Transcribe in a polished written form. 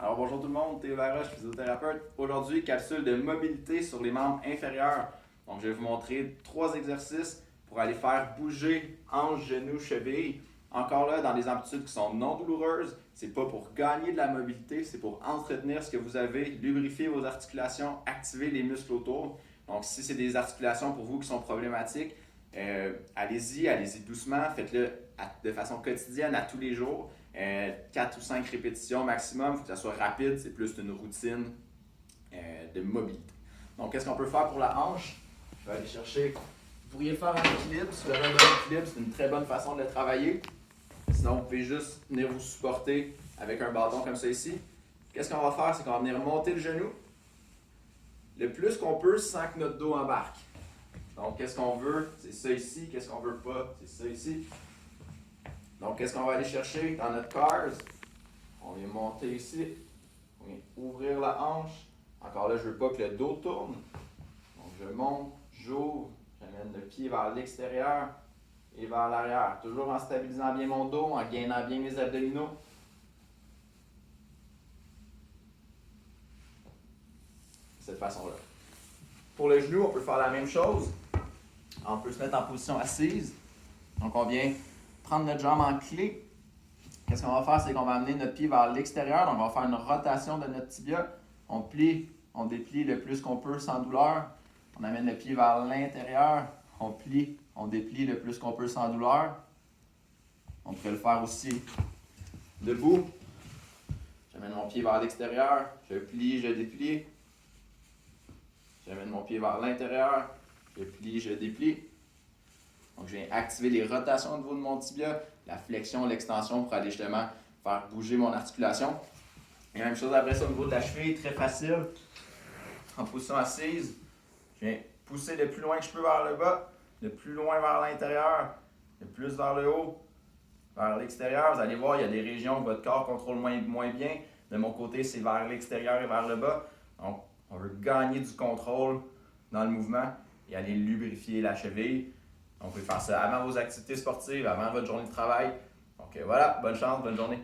Alors bonjour tout le monde, Théo Laroche, physiothérapeute. Aujourd'hui, capsule de mobilité sur les membres inférieurs. Donc je vais vous montrer 3 exercices pour aller faire bouger hanches, genoux, chevilles. Encore là, dans des amplitudes qui sont non douloureuses. C'est pas pour gagner de la mobilité, c'est pour entretenir ce que vous avez, lubrifier vos articulations, activer les muscles autour. Donc si c'est des articulations pour vous qui sont problématiques, allez-y doucement, faites-le de façon quotidienne à tous les jours. 4 ou 5 répétitions maximum, il faut que ça soit rapide, c'est plus une routine de mobilité. Donc, qu'est-ce qu'on peut faire pour la hanche? Je vais aller chercher. Vous pourriez faire un équilibre. Si vous avez un bon équilibre, c'est une très bonne façon de le travailler. Sinon, vous pouvez juste venir vous supporter avec un bâton comme ça ici. Qu'est-ce qu'on va faire? C'est qu'on va venir monter le genou le plus qu'on peut sans que notre dos embarque. Donc, qu'est-ce qu'on veut? C'est ça ici. Qu'est-ce qu'on veut pas? C'est ça ici. Donc, qu'est-ce qu'on va aller chercher dans notre cars? On vient monter ici. On vient ouvrir la hanche. Encore là, je ne veux pas que le dos tourne. Donc, je monte, j'ouvre, j'amène le pied vers l'extérieur et vers l'arrière. Toujours en stabilisant bien mon dos, en gainant bien mes abdominaux. De cette façon-là. Pour le genou, on peut faire la même chose. On peut se mettre en position assise. Donc, on vient prendre notre jambe en clé. Qu'est-ce qu'on va faire? C'est qu'on va amener notre pied vers l'extérieur. Donc, on va faire une rotation de notre tibia. On plie, on déplie le plus qu'on peut sans douleur. On amène le pied vers l'intérieur. On plie, on déplie le plus qu'on peut sans douleur. On pourrait le faire aussi debout. J'amène mon pied vers l'extérieur. Je plie, je déplie. J'amène mon pied vers l'intérieur. Je plie, je déplie. Donc, je viens activer les rotations au niveau de mon tibia, la flexion, l'extension pour aller justement faire bouger mon articulation. Et même chose après ça au niveau de la cheville, très facile. En position assise, je viens pousser le plus loin que je peux vers le bas, le plus loin vers l'intérieur, le plus vers le haut, vers l'extérieur. Vous allez voir, il y a des régions que votre corps contrôle moins bien. De mon côté, c'est vers l'extérieur et vers le bas. Donc, on veut gagner du contrôle dans le mouvement et aller lubrifier la cheville. Donc, vous pouvez faire ça avant vos activités sportives, avant votre journée de travail. Donc voilà, bonne chance, bonne journée.